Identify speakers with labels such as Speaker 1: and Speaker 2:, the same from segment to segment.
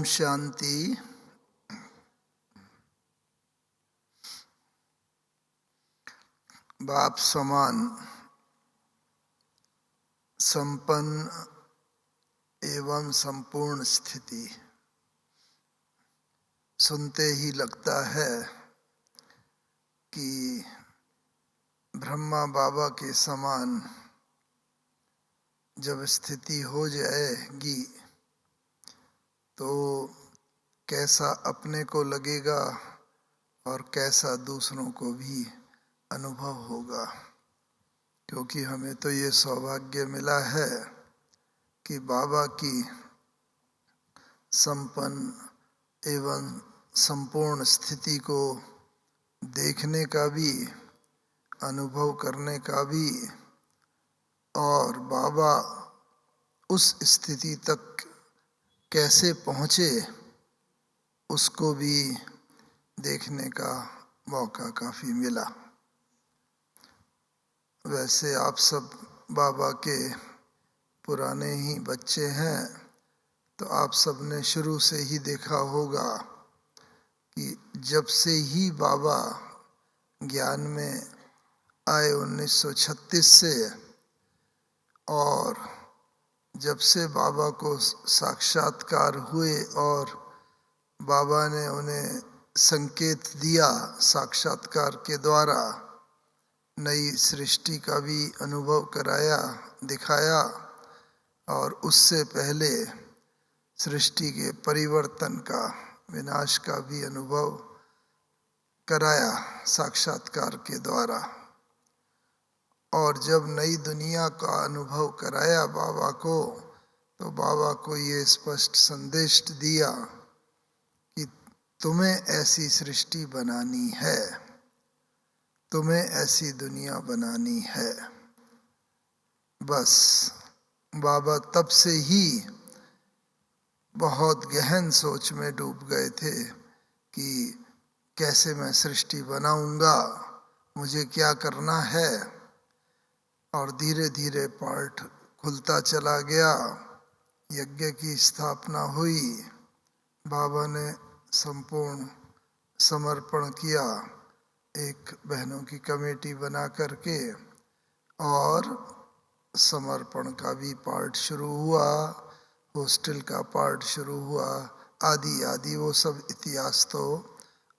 Speaker 1: शांति। बाप समान संपन्न एवं संपूर्ण स्थिति सुनते ही लगता है कि ब्रह्मा बाबा के समान जब स्थिति हो जाएगी तो कैसा अपने को लगेगा और कैसा दूसरों को भी अनुभव होगा। क्योंकि हमें तो ये सौभाग्य मिला है कि बाबा की संपन्न एवं संपूर्ण स्थिति को देखने का भी, अनुभव करने का भी, और बाबा उस स्थिति तक कैसे पहुँचे उसको भी देखने का मौका काफ़ी मिला। वैसे आप सब बाबा के पुराने ही बच्चे हैं तो आप सब ने शुरू से ही देखा होगा कि जब से ही बाबा ज्ञान में आए 1936 से, और जब से बाबा को साक्षात्कार हुए और बाबा ने उन्हें संकेत दिया साक्षात्कार के द्वारा, नई सृष्टि का भी अनुभव कराया, दिखाया, और उससे पहले सृष्टि के परिवर्तन का, विनाश का भी अनुभव कराया साक्षात्कार के द्वारा। और जब नई दुनिया का अनुभव कराया बाबा को, तो बाबा को ये स्पष्ट संदेश दिया कि तुम्हें ऐसी सृष्टि बनानी है, तुम्हें ऐसी दुनिया बनानी है। बस बाबा तब से ही बहुत गहन सोच में डूब गए थे कि कैसे मैं सृष्टि बनाऊंगा, मुझे क्या करना है। और धीरे धीरे पार्ट खुलता चला गया। यज्ञ की स्थापना हुई, बाबा ने संपूर्ण समर्पण किया एक बहनों की कमेटी बना करके, और समर्पण का भी पार्ट शुरू हुआ, हॉस्टल का पार्ट शुरू हुआ, आदि आदि। वो सब इतिहास तो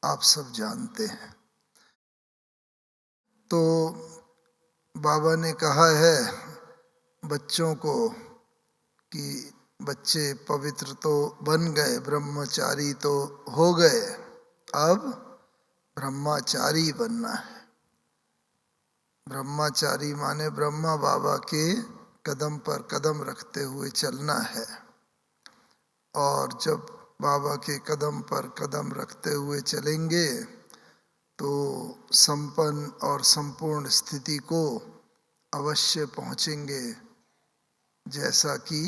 Speaker 1: आप सब जानते हैं। तो बाबा ने कहा है बच्चों को कि बच्चे पवित्र तो बन गए, ब्रह्मचारी तो हो गए, अब ब्रह्मचारी बनना है। ब्रह्मचारी माने ब्रह्मा बाबा के कदम पर कदम रखते हुए चलना है। और जब बाबा के कदम पर कदम रखते हुए चलेंगे तो संपन्न और संपूर्ण स्थिति को अवश्य पहुँचेंगे, जैसा कि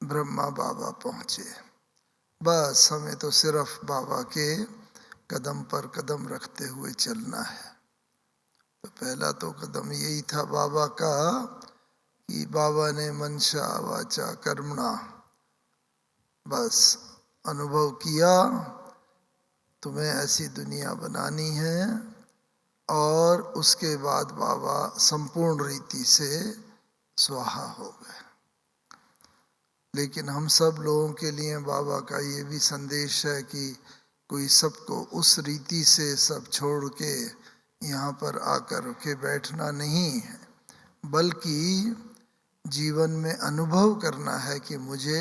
Speaker 1: ब्रह्मा बाबा पहुँचे। बस हमें तो सिर्फ बाबा के कदम पर कदम रखते हुए चलना है। तो पहला तो कदम यही था बाबा का कि बाबा ने मनसा वाचा कर्मणा बस अनुभव किया, तुम्हें ऐसी दुनिया बनानी है। और उसके बाद बाबा संपूर्ण रीति से स्वाहा हो गए। लेकिन हम सब लोगों के लिए बाबा का ये भी संदेश है कि कोई सबको उस रीति से सब छोड़ के यहाँ पर आकर के बैठना नहीं है, बल्कि जीवन में अनुभव करना है कि मुझे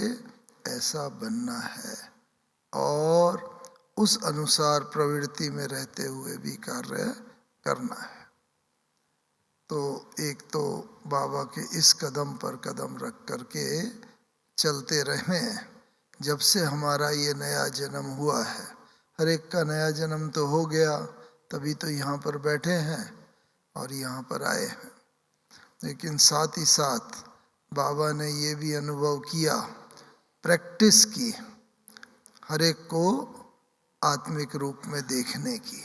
Speaker 1: ऐसा बनना है, और उस अनुसार प्रवृत्ति में रहते हुए भी कार्य करना है। तो एक तो बाबा के इस कदम पर कदम रख करके चलते रहें। जब से हमारा ये नया जन्म हुआ है, हर एक का नया जन्म तो हो गया, तभी तो यहाँ पर बैठे हैं और यहाँ पर आए हैं। लेकिन साथ ही साथ बाबा ने ये भी अनुभव किया, प्रैक्टिस की, हर एक को आत्मिक रूप में देखने की।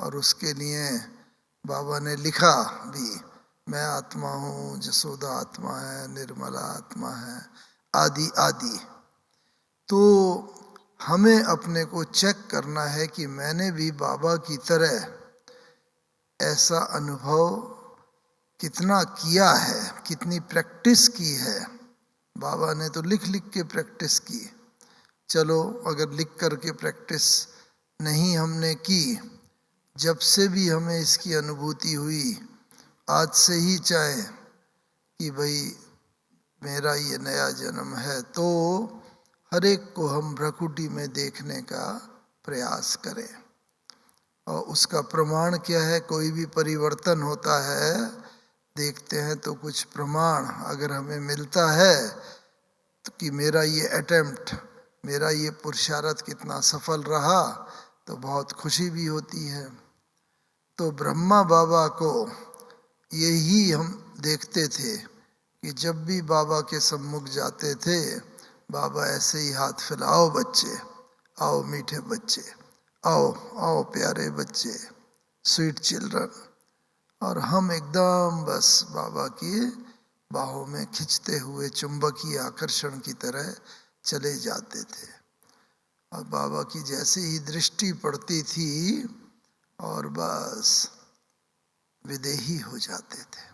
Speaker 1: और उसके लिए बाबा ने लिखा भी, मैं आत्मा हूँ, जसोदा आत्मा है, निर्मला आत्मा है, आदि आदि। तो हमें अपने को चेक करना है कि मैंने भी बाबा की तरह ऐसा अनुभव कितना किया है, कितनी प्रैक्टिस की है। बाबा ने तो लिख लिख के प्रैक्टिस की। चलो, अगर लिख कर के प्रैक्टिस नहीं हमने की, जब से भी हमें इसकी अनुभूति हुई, आज से ही चाहे कि भाई मेरा ये नया जन्म है, तो हर एक को हम भ्रकुटी में देखने का प्रयास करें। और उसका प्रमाण क्या है? कोई भी परिवर्तन होता है, देखते हैं तो कुछ प्रमाण अगर हमें मिलता है तो कि मेरा ये अटेम्प्ट, मेरा ये पुरुषार्थ कितना सफल रहा, तो बहुत खुशी भी होती है। तो ब्रह्मा बाबा को यही हम देखते थे कि जब भी बाबा के सम्मुख जाते थे, बाबा ऐसे ही हाथ फैलाओ बच्चे, आओ मीठे बच्चे, आओ आओ प्यारे बच्चे, स्वीट चिल्ड्रन। और हम एकदम बस बाबा की बाहों में खिंचते हुए चुंबकीय आकर्षण की तरह चले जाते थे। और बाबा की जैसे ही दृष्टि पड़ती थी और बस विदेही हो जाते थे,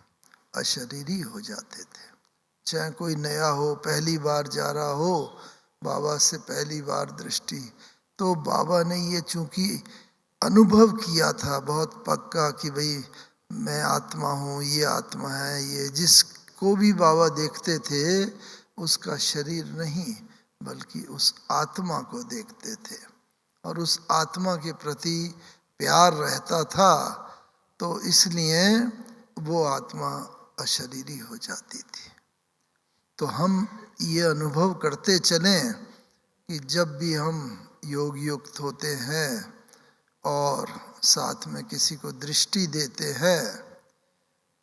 Speaker 1: अशरीरी हो जाते थे। चाहे कोई नया हो, पहली बार जा रहा हो, बाबा से पहली बार दृष्टि, तो बाबा ने ये चूंकि अनुभव किया था बहुत पक्का कि भाई मैं आत्मा हूँ, ये आत्मा है, ये जिसको भी बाबा देखते थे उसका शरीर नहीं बल्कि उस आत्मा को देखते थे, और उस आत्मा के प्रति प्यार रहता था, तो इसलिए वो आत्मा अशरीरी हो जाती थी। तो हम ये अनुभव करते चलें कि जब भी हम योग युक्त होते हैं और साथ में किसी को दृष्टि देते हैं,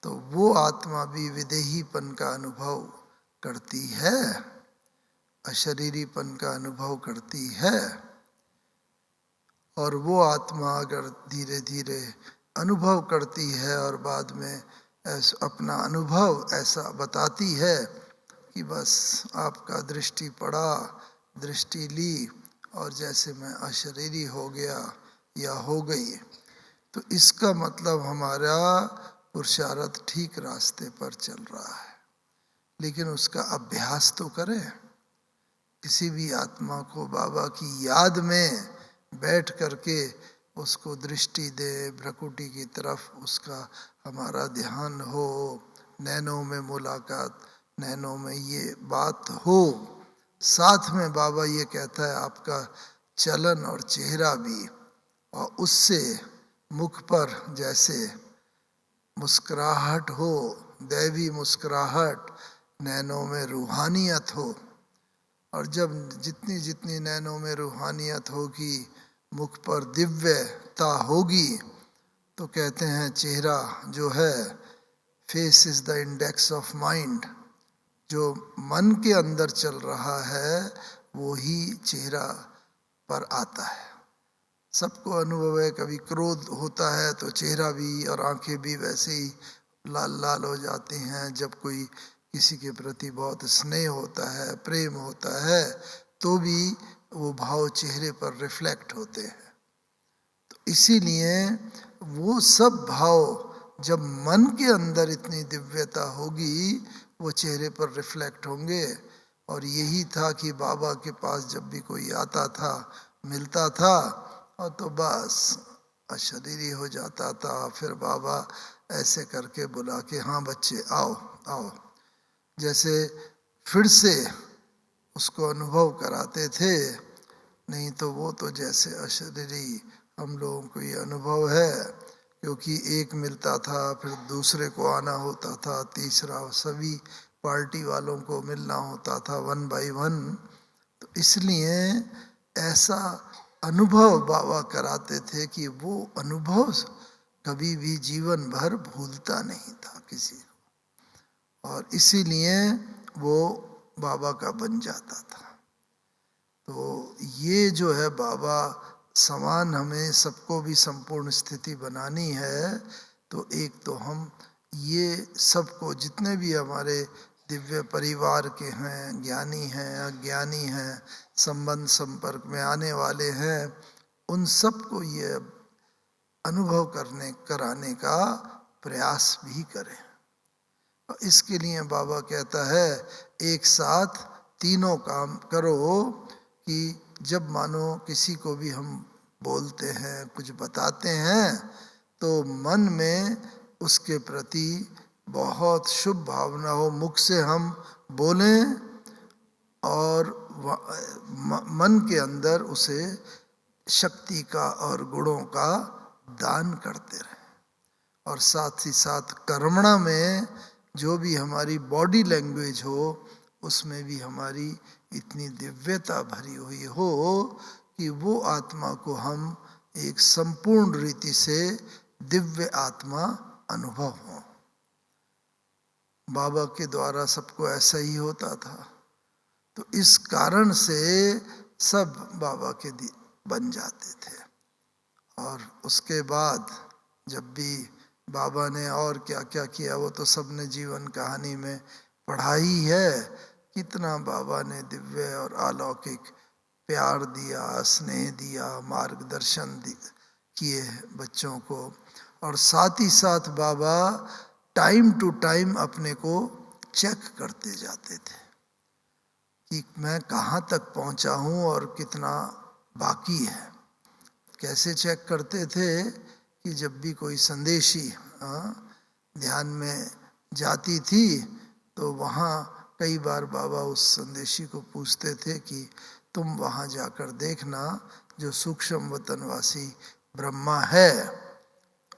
Speaker 1: तो वो आत्मा भी विदेहीपन का अनुभव करती है, अशरीरीपन का अनुभव करती है। और वो आत्मा अगर धीरे धीरे अनुभव करती है और बाद में अपना अनुभव ऐसा बताती है कि बस आपका दृष्टि पड़ा, दृष्टि ली और जैसे मैं अशरीरी हो गया या हो गई, तो इसका मतलब हमारा पुरुषार्थ ठीक रास्ते पर चल रहा है। लेकिन उसका अभ्यास तो करें। किसी भी आत्मा को बाबा की याद में बैठ करके उसको दृष्टि दे, भ्रकुटी की तरफ उसका हमारा ध्यान हो, नैनों में मुलाकात, नैनों में ये बात हो। साथ में बाबा ये कहता है आपका चलन और चेहरा भी, और उससे मुख पर जैसे मुस्कुराहट हो, दैवी मुस्कुराहट, नैनों में रूहानियत हो। और जब जितनी जितनी नैनों में रूहानियत होगी, मुख पर दिव्यता होगी, तो कहते हैं चेहरा जो है, face is the index of mind, जो मन के अंदर चल रहा है वो ही चेहरा पर आता है। सबको अनुभव है, कभी क्रोध होता है तो चेहरा भी और आंखें भी वैसे ही लाल लाल हो जाती हैं। जब कोई किसी के प्रति बहुत स्नेह होता है, प्रेम होता है, तो भी वो भाव चेहरे पर रिफ्लेक्ट होते हैं। तो इसीलिए वो सब भाव जब मन के अंदर इतनी दिव्यता होगी, वो चेहरे पर रिफ्लेक्ट होंगे। और यही था कि बाबा के पास जब भी कोई आता था, मिलता था, और तो बस अशरीरी हो जाता था। फिर बाबा ऐसे करके बुला के, हाँ बच्चे आओ आओ, जैसे फिर से उसको अनुभव कराते थे। नहीं तो वो तो जैसे अशरीरी, हम लोगों को ये अनुभव है, क्योंकि एक मिलता था फिर दूसरे को आना होता था, तीसरा, सभी पार्टी वालों को मिलना होता था 1 by 1। तो इसलिए ऐसा अनुभव बाबा कराते थे कि वो अनुभव कभी भी जीवन भर भूलता नहीं था किसी को, और इसीलिए वो बाबा का बन जाता था। तो ये जो है बाबा समान, हमें सबको भी संपूर्ण स्थिति बनानी है। तो एक तो हम ये सबको, जितने भी हमारे दिव्य परिवार के हैं, ज्ञानी हैं, अज्ञानी हैं, संबंध संपर्क में आने वाले हैं, उन सबको ये अनुभव कराने का प्रयास भी करें। और इसके लिए बाबा कहता है एक साथ तीनों काम करो कि जब मानो किसी को भी हम बोलते हैं, कुछ बताते हैं, तो मन में उसके प्रति बहुत शुभ भावना हो। मुख से हम बोलें और मन के अंदर उसे शक्ति का और गुणों का दान करते रहें। और साथ ही साथ कर्मणा में जो भी हमारी बॉडी लैंग्वेज हो, उसमें भी हमारी इतनी दिव्यता भरी हुई हो कि वो आत्मा को हम एक संपूर्ण रीति से दिव्य आत्मा अनुभव हो। बाबा के द्वारा सबको ऐसा ही होता था, तो इस कारण से सब बाबा के बन जाते थे। और उसके बाद जब भी बाबा ने और क्या क्या किया वो तो सबने जीवन कहानी में पढ़ा ही है। कितना बाबा ने दिव्य और अलौकिक प्यार दिया, स्नेह दिया, मार्गदर्शन किए बच्चों को। और साथ ही साथ बाबा टाइम टू टाइम अपने को चेक करते जाते थे कि मैं कहाँ तक पहुँचा हूँ और कितना बाकी है। कैसे चेक करते थे कि जब भी कोई संदेशी ध्यान में जाती थी तो वहाँ कई बार बाबा उस संदेशी को पूछते थे कि तुम वहाँ जाकर देखना जो सूक्ष्म वतनवासी ब्रह्मा है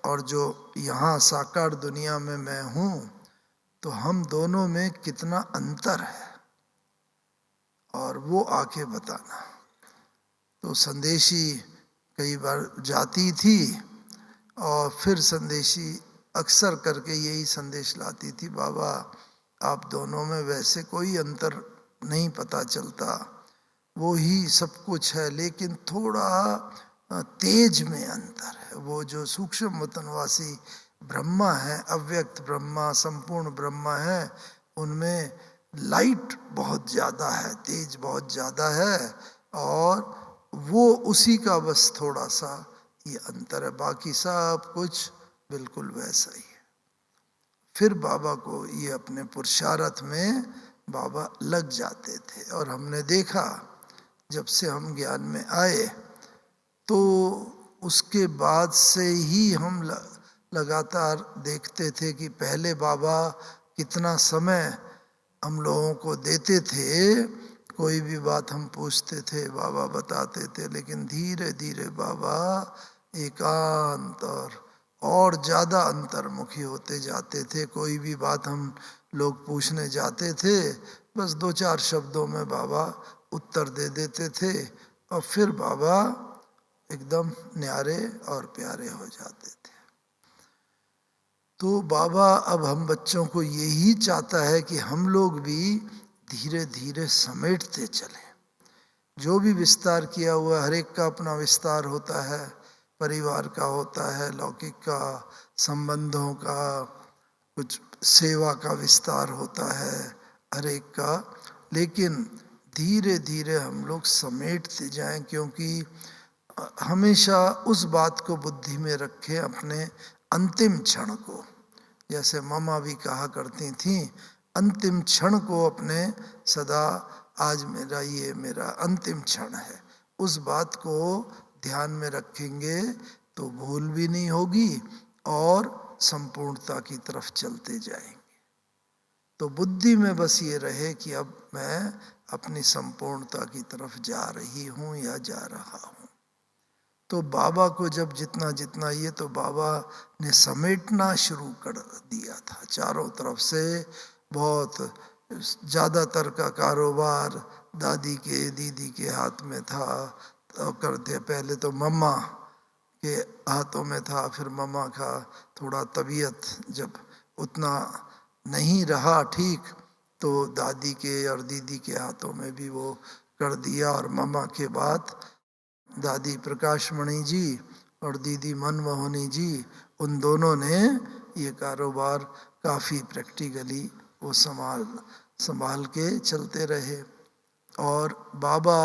Speaker 1: और जो यहाँ साकार दुनिया में मैं हूँ, तो हम दोनों में कितना अंतर है और वो आके बताना। तो संदेशी कई बार जाती थी और फिर संदेशी अक्सर करके यही संदेश लाती थी, बाबा आप दोनों में वैसे कोई अंतर नहीं पता चलता, वो ही सब कुछ है, लेकिन थोड़ा तेज में अंतर है। वो जो सूक्ष्म वतनवासी ब्रह्मा है, अव्यक्त ब्रह्मा, संपूर्ण ब्रह्मा है, उनमें लाइट बहुत ज़्यादा है, तेज बहुत ज़्यादा है, और वो उसी का बस थोड़ा सा ये अंतर है, बाकी सब कुछ बिल्कुल वैसा ही है। फिर बाबा को ये अपने पुरुषार्थ में बाबा लग जाते थे। और हमने देखा जब से हम ज्ञान में आए तो उसके बाद से ही हम लगातार देखते थे कि पहले बाबा कितना समय हम लोगों को देते थे, कोई भी बात हम पूछते थे बाबा बताते थे, लेकिन धीरे धीरे बाबा एकांत और ज़्यादा अंतर्मुखी होते जाते थे। कोई भी बात हम लोग पूछने जाते थे, बस 2-4 शब्दों में बाबा उत्तर दे देते थे और फिर बाबा एकदम न्यारे और प्यारे हो जाते थे। तो बाबा अब हम बच्चों को यही चाहता है कि हम लोग भी धीरे धीरे समेटते चलें। जो भी विस्तार किया हुआ, हर एक का अपना विस्तार होता है, परिवार का होता है, लौकिक का, संबंधों का, कुछ सेवा का विस्तार होता है हर एक का, लेकिन धीरे धीरे हम लोग समेटते जाएं, क्योंकि हमेशा उस बात को बुद्धि में रखें, अपने अंतिम क्षण को। जैसे मम्मा भी कहा करती थी, अंतिम क्षण को अपने सदा, आज ये मेरा अंतिम क्षण है, उस बात को ध्यान में रखेंगे तो भूल भी नहीं होगी और संपूर्णता की तरफ चलते जाएंगे। तो बुद्धि में बस ये रहे कि अब मैं अपनी संपूर्णता की तरफ जा रही हूँ या जा रहा हूँ। तो बाबा को जब जितना जितना, ये तो बाबा ने समेटना शुरू कर दिया था चारों तरफ से। बहुत ज़्यादातर का कारोबार दादी के, दीदी के हाथ में था, तो करते पहले तो मम्मा के हाथों में था, फिर मम्मा का थोड़ा तबीयत जब उतना नहीं रहा ठीक, तो दादी के और दीदी के हाथों में भी वो कर दिया। और मम्मा के बाद दादी प्रकाशमणि जी और दीदी मनमोहनी जी, उन दोनों ने ये कारोबार काफ़ी प्रैक्टिकली वो संभाल के चलते रहे। और बाबा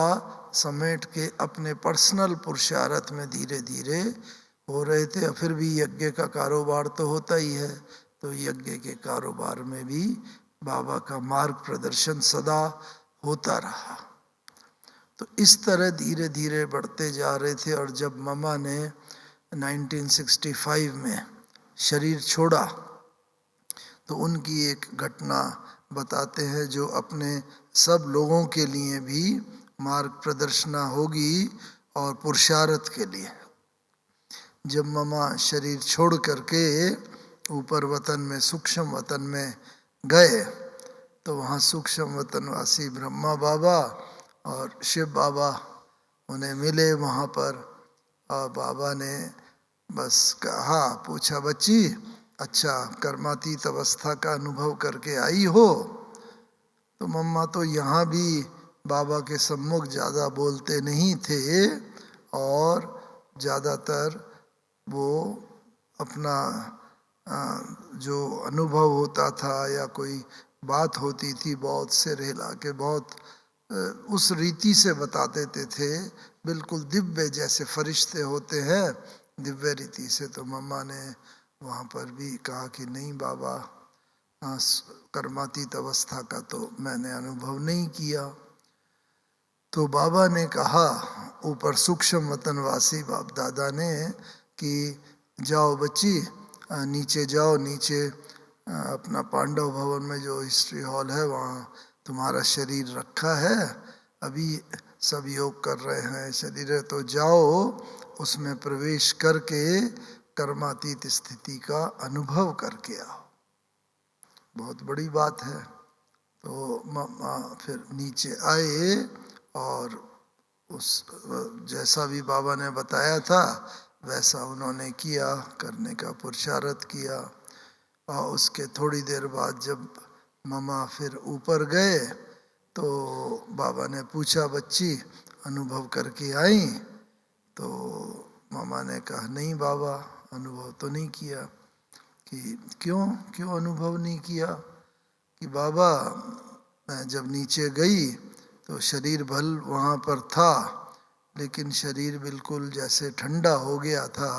Speaker 1: समेट के अपने पर्सनल पुरुषार्थ में धीरे धीरे हो रहे थे। फिर भी यज्ञ का कारोबार तो होता ही है, तो यज्ञ के कारोबार में भी बाबा का मार्ग प्रदर्शन सदा होता रहा। तो इस तरह धीरे धीरे बढ़ते जा रहे थे। और जब ममा ने 1965 में शरीर छोड़ा तो उनकी एक घटना बताते हैं जो अपने सब लोगों के लिए भी मार्ग प्रदर्शना होगी और पुरुषार्थ के लिए। जब ममा शरीर छोड़ करके ऊपर वतन में सूक्ष्म वतन में गए तो वहाँ सूक्ष्म वतनवासी ब्रह्मा बाबा और शिव बाबा उन्हें मिले वहाँ पर। और बाबा ने बस कहा, पूछा, बच्ची अच्छा कर्मातीत अवस्था का अनुभव करके आई हो? तो मम्मा तो यहाँ भी बाबा के सम्मुख ज़्यादा बोलते नहीं थे और ज़्यादातर वो अपना जो अनुभव होता था या कोई बात होती थी बहुत से रहला के बहुत उस रीति से बता देते थे, बिल्कुल दिव्य जैसे फरिश्ते होते हैं दिव्य रीति से। तो मम्मा ने वहाँ पर भी कहा कि नहीं बाबा, कर्मातीत अवस्था का तो मैंने अनुभव नहीं किया। तो बाबा ने कहा ऊपर सूक्ष्म वतनवासी बाप दादा ने कि जाओ बच्ची नीचे जाओ, नीचे अपना पांडव भवन में जो हिस्ट्री हॉल है वहाँ तुम्हारा शरीर रखा है, अभी सब योग कर रहे हैं शरीर है, तो जाओ उसमें प्रवेश करके कर्मातीत स्थिति का अनुभव करके आओ। बहुत बड़ी बात है। तो मामा फिर नीचे आए और उस जैसा भी बाबा ने बताया था वैसा उन्होंने किया, करने का पुरुषार्थ किया। और उसके थोड़ी देर बाद जब मामा फिर ऊपर गए तो बाबा ने पूछा, बच्ची अनुभव करके आई? तो मामा ने कहा नहीं बाबा, अनुभव तो नहीं किया। कि क्यों अनुभव नहीं किया? कि बाबा मैं जब नीचे गई तो शरीर भल वहाँ पर था, लेकिन शरीर बिल्कुल जैसे ठंडा हो गया था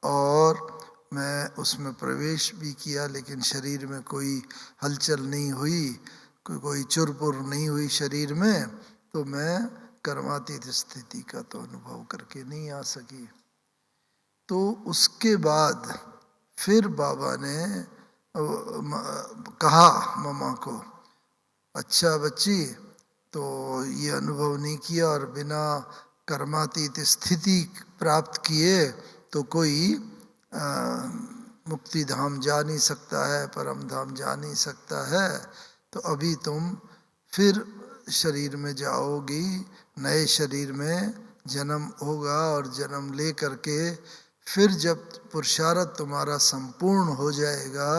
Speaker 1: और मैं उसमें प्रवेश भी किया लेकिन शरीर में कोई हलचल नहीं हुई, कोई चुरपुर नहीं हुई शरीर में, तो मैं कर्मातीत स्थिति का तो अनुभव करके नहीं आ सकी। तो उसके बाद फिर बाबा ने कहा मम्मा को, अच्छा बच्ची तो ये अनुभव नहीं किया और बिना कर्मातीत स्थिति प्राप्त किए तो कोई मुक्ति धाम जा नहीं सकता है, परम धाम जा नहीं सकता है। तो अभी तुम फिर शरीर में जाओगी, नए शरीर में जन्म होगा और जन्म ले करके फिर जब पुरुषार्थ तुम्हारा संपूर्ण हो जाएगा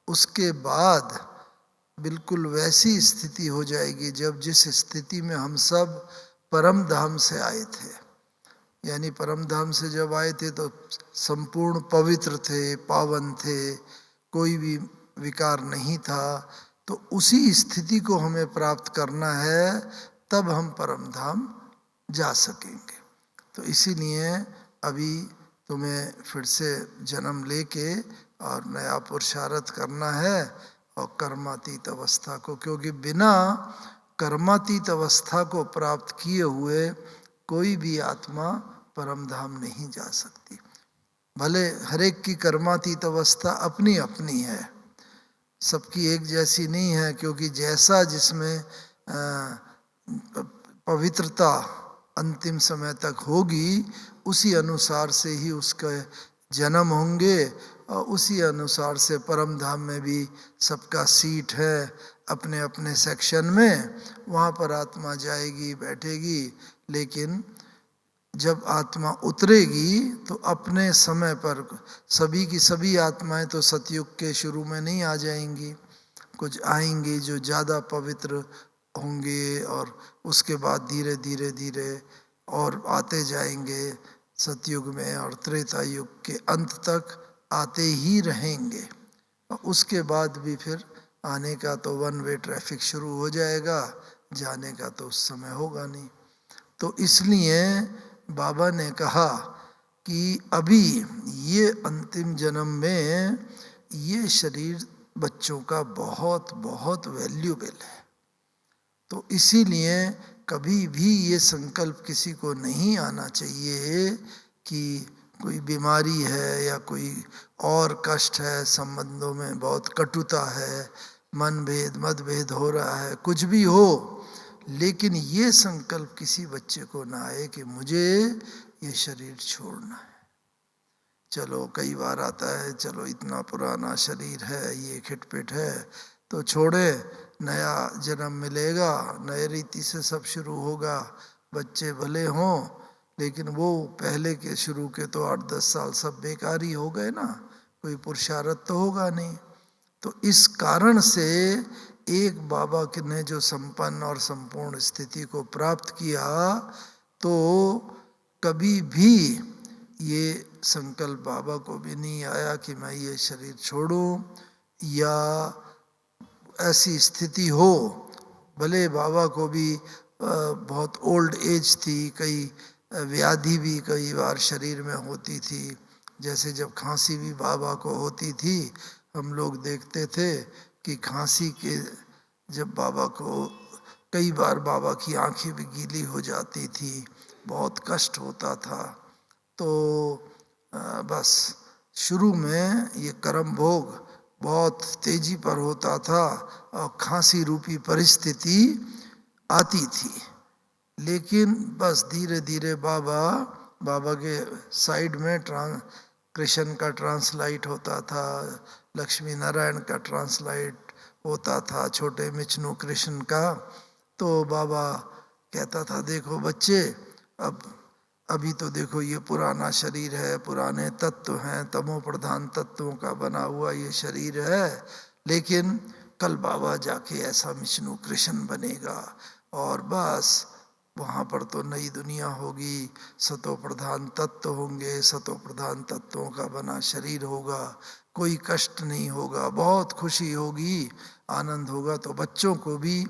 Speaker 1: उसके बाद बिल्कुल वैसी स्थिति हो जाएगी जब जिस स्थिति में हम सब परम धाम से आए थे। यानी परम धाम से जब आए थे तो संपूर्ण पवित्र थे, पावन थे, कोई भी विकार नहीं था। तो उसी स्थिति को हमें प्राप्त करना है, तब हम परम धाम जा सकेंगे। तो इसीलिए अभी तुम्हें फिर से जन्म लेके और नया पुरुषार्थ करना है और कर्मातीत अवस्था को, क्योंकि बिना कर्मातीत अवस्था को प्राप्त किए हुए कोई भी आत्मा परम धाम नहीं जा सकती। भले हरेक की कर्मातीत अवस्था अपनी अपनी है, सबकी एक जैसी नहीं है, क्योंकि जैसा जिसमें पवित्रता अंतिम समय तक होगी उसी अनुसार से ही उसके जन्म होंगे और उसी अनुसार से परम धाम में भी सबका सीट है अपने अपने सेक्शन में, वहाँ पर आत्मा जाएगी बैठेगी। लेकिन जब आत्मा उतरेगी तो अपने समय पर सभी की सभी आत्माएं तो सतयुग के शुरू में नहीं आ जाएंगी, कुछ आएंगी जो ज़्यादा पवित्र होंगे और उसके बाद धीरे धीरे धीरे और आते जाएंगे सतयुग में और त्रेता युग के अंत तक आते ही रहेंगे। और उसके बाद भी फिर आने का तो वन वे ट्रैफिक शुरू हो जाएगा, जाने का तो उस समय होगा नहीं। तो इसलिए बाबा ने कहा कि अभी ये अंतिम जन्म में ये शरीर बच्चों का बहुत बहुत वैल्यूबल है। तो इसीलिए कभी भी ये संकल्प किसी को नहीं आना चाहिए कि कोई बीमारी है या कोई और कष्ट है, संबंधों में बहुत कटुता है, मनभेद मतभेद हो रहा है, कुछ भी हो, लेकिन ये संकल्प किसी बच्चे को ना आए कि मुझे ये शरीर छोड़ना है। चलो कई बार आता है, चलो इतना पुराना शरीर है, ये खिटपिट है, तो छोड़े, नया जन्म मिलेगा, नए रीति से सब शुरू होगा, बच्चे भले हों लेकिन वो पहले के शुरू के तो 8-10 साल सब बेकार ही हो गए ना, कोई पुरुषार्थ तो होगा नहीं। तो इस कारण से एक बाबा ने जो संपन्न और संपूर्ण स्थिति को प्राप्त किया, तो कभी भी ये संकल्प बाबा को भी नहीं आया कि मैं ये शरीर छोड़ूं, या ऐसी स्थिति हो। भले बाबा को भी बहुत ओल्ड एज थी, कई व्याधि भी कई बार शरीर में होती थी, जैसे जब खांसी भी बाबा को होती थी, हम लोग देखते थे कि खांसी के जब बाबा को कई बार बाबा की आंखें भी गीली हो जाती थी, बहुत कष्ट होता था। तो बस शुरू में ये कर्म भोग बहुत तेजी पर होता था और खांसी रूपी परिस्थिति आती थी, लेकिन बस धीरे धीरे बाबा के साइड में कृष्ण का ट्रांसलाइट होता था, लक्ष्मी नारायण का ट्रांसलाइट होता था, छोटे मिचनू कृष्ण का। तो बाबा कहता था, देखो बच्चे, अभी तो देखो ये पुराना शरीर है, पुराने तत्व हैं, तमो प्रधान तत्वों का बना हुआ ये शरीर है, लेकिन कल बाबा जाके ऐसा विष्णु कृष्ण बनेगा और बस वहाँ पर तो नई दुनिया होगी, सतो प्रधान तत्व होंगे, सतो प्रधान तत्वों का बना शरीर होगा, कोई कष्ट नहीं होगा, बहुत खुशी होगी, आनंद होगा। तो बच्चों को भी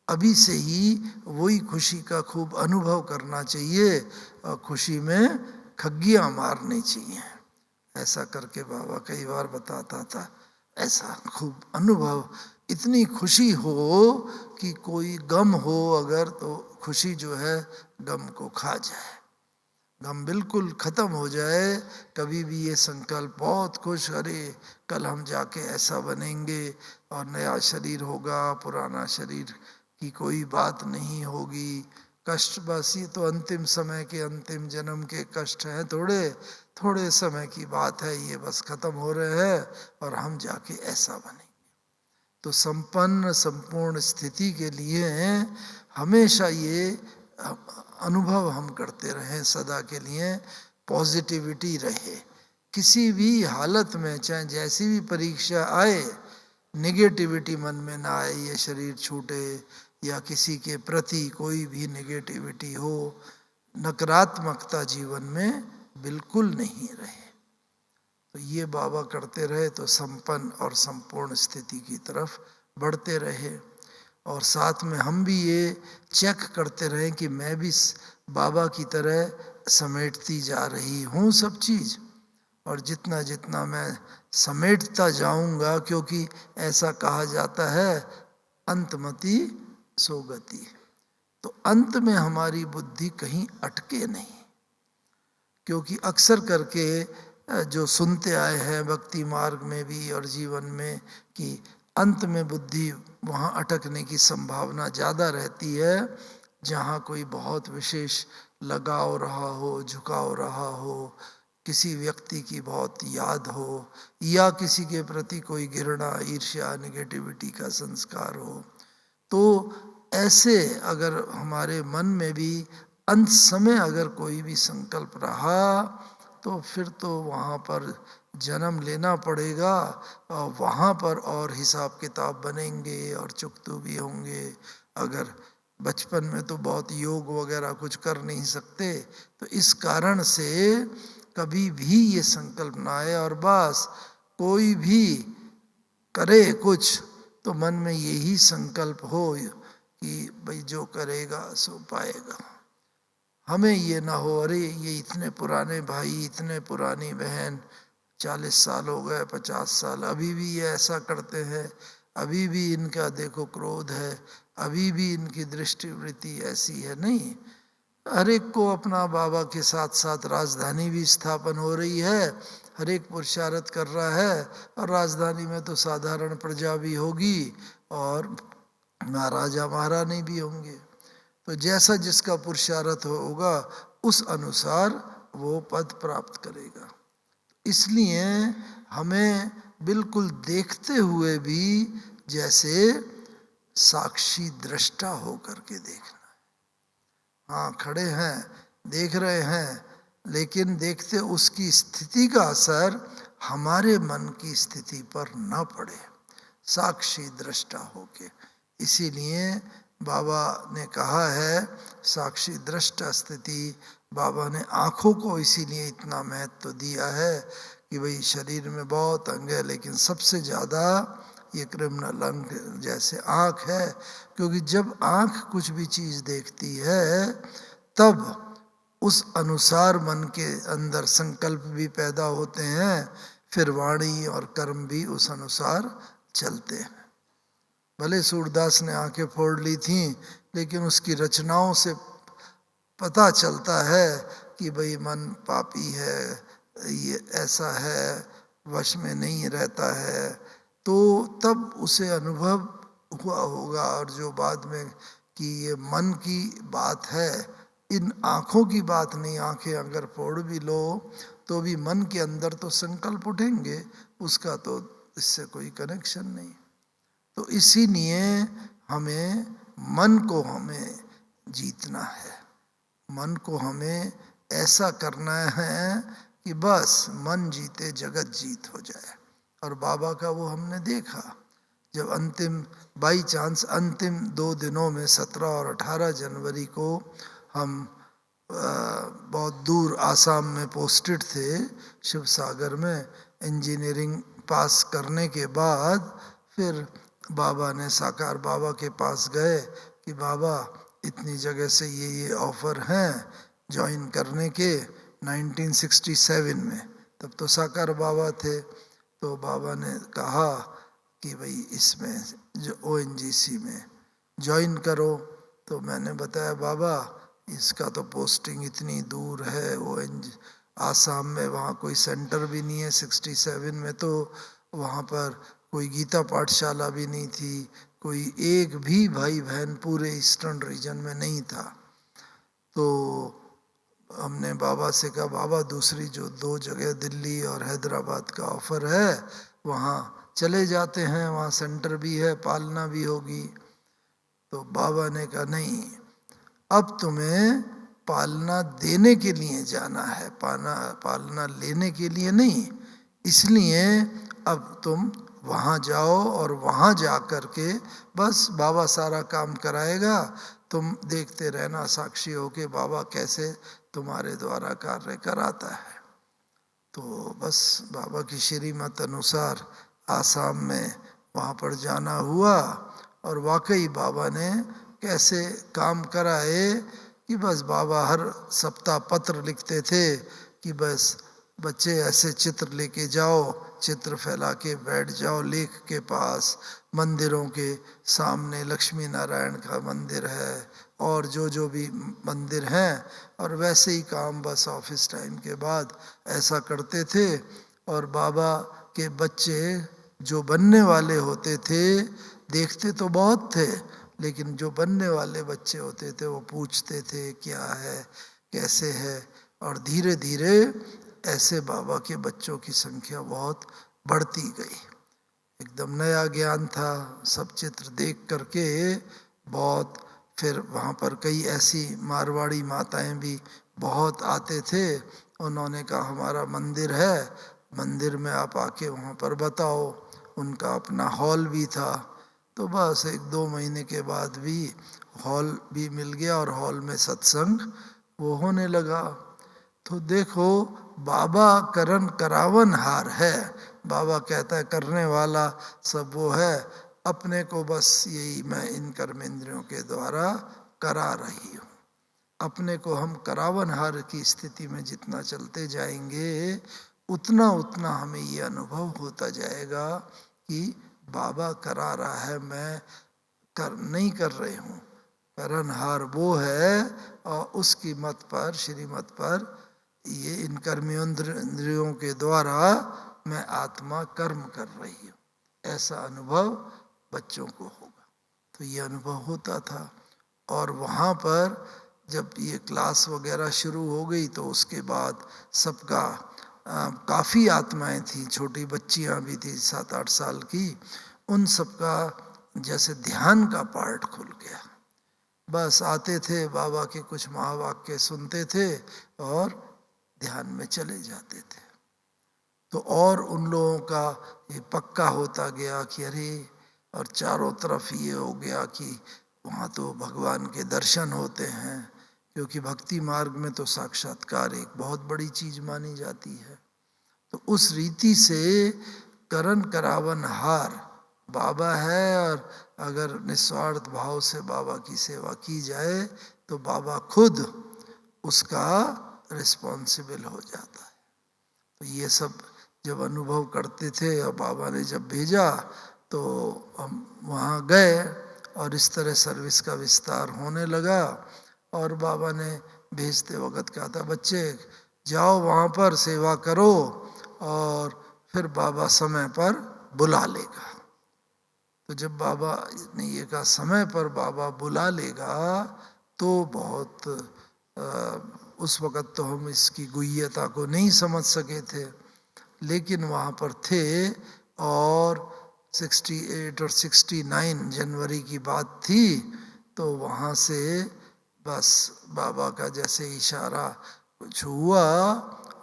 Speaker 1: अभी से ही वही खुशी का खूब अनुभव करना चाहिए और खुशी में खग्गियाँ मारनी चाहिए। ऐसा करके बाबा कई बार बताता था, ऐसा खूब अनुभव, इतनी खुशी हो कि कोई गम हो अगर, तो खुशी जो है गम को खा जाए, गम बिल्कुल खत्म हो जाए। कभी भी ये संकल्प बहुत खुश, अरे कल हम जाके ऐसा बनेंगे और नया शरीर होगा, पुराना शरीर की कोई बात नहीं होगी, कष्ट बस ये तो अंतिम समय के अंतिम जन्म के कष्ट हैं, थोड़े समय की बात है, ये बस खत्म हो रहे हैं और हम जाके ऐसा बनेंगे। तो संपन्न संपूर्ण स्थिति के लिए हमेशा ये अनुभव हम करते रहें, सदा के लिए पॉजिटिविटी रहे, किसी भी हालत में चाहे जैसी भी परीक्षा आए, नेगेटिविटी मन में ना आए, ये शरीर छूटे या किसी के प्रति कोई भी नेगेटिविटी हो, नकारात्मकता जीवन में बिल्कुल नहीं रहे। तो ये बाबा करते रहे तो संपन्न और संपूर्ण स्थिति की तरफ बढ़ते रहे, और साथ में हम भी ये चेक करते रहें कि मैं भी बाबा की तरह समेटती जा रही हूँ सब चीज़, और जितना जितना मैं समेटता जाऊंगा, क्योंकि ऐसा कहा जाता है अंतमति सोगति, तो अंत में हमारी बुद्धि कहीं अटके नहीं। क्योंकि अक्सर करके जो सुनते आए हैं भक्ति मार्ग में भी और जीवन में कि अंत में बुद्धि वहाँ अटकने की संभावना ज़्यादा रहती है जहाँ कोई बहुत विशेष लगाव रहा हो, झुकाव रहा हो, किसी व्यक्ति की बहुत याद हो, या किसी के प्रति कोई घृणा, ईर्ष्या, नेगेटिविटी का संस्कार हो। तो ऐसे अगर हमारे मन में भी अंत समय अगर कोई भी संकल्प रहा, तो फिर तो वहाँ पर जन्म लेना पड़ेगा और वहाँ पर और हिसाब किताब बनेंगे और चुकतू भी होंगे। अगर बचपन में तो बहुत योग वगैरह कुछ कर नहीं सकते, तो इस कारण से कभी भी ये संकल्प ना आए और बस कोई भी करे कुछ तो मन में यही संकल्प हो कि भाई जो करेगा सो पाएगा। हमें ये ना हो अरे ये इतने पुराने भाई, इतने पुरानी बहन, 40 साल हो गए, 50 साल, अभी भी ये ऐसा करते हैं, अभी भी इनका देखो क्रोध है, अभी भी इनकी दृष्टिवृत्ति ऐसी है। नहीं, हर एक को अपना बाबा के साथ साथ राजधानी भी स्थापन हो रही है, हर एक पुरुषार्थ कर रहा है, और राजधानी में तो साधारण प्रजा भी होगी और महाराजा महारानी भी होंगे। तो जैसा जिसका पुरुषार्थ होगा उस अनुसार वो पद प्राप्त करेगा। इसलिए हमें बिल्कुल देखते हुए भी जैसे साक्षी दृष्टा होकर के देखना। हाँ, खड़े हैं, देख रहे हैं, लेकिन देखते उसकी स्थिति का असर हमारे मन की स्थिति पर न पड़े, साक्षी दृष्टा होके। इसीलिए बाबा ने कहा है साक्षी दृष्टा स्थिति। बाबा ने आँखों को इसीलिए इतना महत्व दिया है कि भाई शरीर में बहुत अंग है, लेकिन सबसे ज़्यादा ये क्रिमिनल अंग जैसे आँख है, क्योंकि जब आँख कुछ भी चीज़ देखती है तब उस अनुसार मन के अंदर संकल्प भी पैदा होते हैं, फिर वाणी और कर्म भी उस अनुसार चलते हैं। भले सूरदास ने आंखें फोड़ ली थीं, लेकिन उसकी रचनाओं से पता चलता है कि भाई मन पापी है, ये ऐसा है, वश में नहीं रहता है, तो तब उसे अनुभव हुआ होगा। और जो बाद में कि ये मन की बात है, इन आँखों की बात नहीं। आँखें अगर फोड़ भी लो तो भी मन के अंदर तो संकल्प उठेंगे, उसका तो इससे कोई कनेक्शन नहीं। तो इसीलिए हमें मन को हमें जीतना है, मन को हमें ऐसा करना है कि बस मन जीते जगत जीत हो जाए। और बाबा का वो हमने देखा, जब अंतिम बाई चांस अंतिम 2 दिनों में 17 और 18 जनवरी को हम बहुत दूर आसाम में पोस्टेड थे, शिव सागर में, इंजीनियरिंग पास करने के बाद फिर बाबा ने साकार बाबा के पास गए कि बाबा इतनी जगह से ये ऑफ़र हैं ज्वाइन करने के। 1967 में, तब तो साकार बाबा थे। तो बाबा ने कहा कि भाई इसमें जो ONGC में ज्वाइन करो। तो मैंने बताया बाबा इसका तो पोस्टिंग इतनी दूर है, आसाम में, वहाँ कोई सेंटर भी नहीं है। 67 में तो वहाँ पर कोई गीता पाठशाला भी नहीं थी, कोई एक भी भाई बहन पूरे ईस्टर्न रीजन में नहीं था। तो हमने बाबा से कहा बाबा दूसरी जो 2 जगह दिल्ली और हैदराबाद का ऑफ़र है वहाँ चले जाते हैं, वहाँ सेंटर भी है, पालना भी होगी। तो बाबा ने कहा नहीं, अब तुम्हें पालना देने के लिए जाना है, पालना लेने के लिए नहीं। इसलिए अब तुम वहाँ जाओ और वहाँ जा कर के बस बाबा सारा काम कराएगा, तुम देखते रहना साक्षी हो के बाबा कैसे तुम्हारे द्वारा कार्य कराता है। तो बस बाबा की श्रीमत अनुसार आसाम में वहाँ पर जाना हुआ, और वाकई बाबा ने कैसे काम कराए कि बस बाबा हर सप्ताह पत्र लिखते थे कि बस बच्चे ऐसे चित्र लेके जाओ, चित्र फैला के बैठ जाओ लेक के पास, मंदिरों के सामने लक्ष्मी नारायण का मंदिर है और जो जो भी मंदिर हैं, और वैसे ही काम बस ऑफिस टाइम के बाद ऐसा करते थे। और बाबा के बच्चे जो बनने वाले होते थे, देखते तो बहुत थे, लेकिन जो बनने वाले बच्चे होते थे वो पूछते थे क्या है, कैसे है, और धीरे धीरे ऐसे बाबा के बच्चों की संख्या बहुत बढ़ती गई। एकदम नया ज्ञान था, सब चित्र देख करके बहुत। फिर वहाँ पर कई ऐसी मारवाड़ी माताएं भी बहुत आते थे, उन्होंने कहा हमारा मंदिर है, मंदिर में आप आके वहाँ पर बताओ। उनका अपना हॉल भी था। तो बस 1-2 महीने के बाद भी हॉल भी मिल गया और हॉल में सत्संग वो होने लगा। तो देखो बाबा करन करावन हार है, बाबा कहता है करने वाला सब वो है। अपने को बस यही मैं इन कर्मेंद्रियों के द्वारा करा रही हूँ। अपने को हम करावनहार की स्थिति में जितना चलते जाएंगे उतना उतना हमें ये अनुभव होता जाएगा कि बाबा करा रहा है, मैं नहीं कर रही हूँ। करनहार वो है और उसकी मत पर, श्रीमत पर ये इन कर्मेंद्रियों के द्वारा मैं आत्मा कर्म कर रही हूँ, ऐसा अनुभव बच्चों को होगा। तो ये अनुभव होता था। और वहाँ पर जब ये क्लास वगैरह शुरू हो गई तो उसके बाद सबका काफ़ी आत्माएं थी, छोटी बच्चियाँ भी थी 7-8 साल की, उन सबका जैसे ध्यान का पार्ट खुल गया। बस आते थे, बाबा के कुछ महावाक्य सुनते थे और ध्यान में चले जाते थे। तो और उन लोगों का ये पक्का होता गया कि अरे, और चारों तरफ ये हो गया कि वहाँ तो भगवान के दर्शन होते हैं, क्योंकि भक्ति मार्ग में तो साक्षात्कार एक बहुत बड़ी चीज मानी जाती है। तो उस रीति से करण करावन हार बाबा है, और अगर निस्वार्थ भाव से बाबा की सेवा की जाए तो बाबा खुद उसका रिस्पॉन्सिबल हो जाता है। तो ये सब जब अनुभव करते थे और बाबा ने जब भेजा तो हम वहाँ गए और इस तरह सर्विस का विस्तार होने लगा। और बाबा ने भेजते वक्त कहा था, बच्चे जाओ वहाँ पर सेवा करो और फिर बाबा समय पर बुला लेगा। तो जब बाबा ने ये कहा समय पर बाबा बुला लेगा, तो बहुत उस वक़्त तो हम इसकी गुह्यता को नहीं समझ सके थे, लेकिन वहाँ पर थे। और 68 और 69 जनवरी की बात थी। तो वहाँ से बस बाबा का जैसे इशारा कुछ हुआ,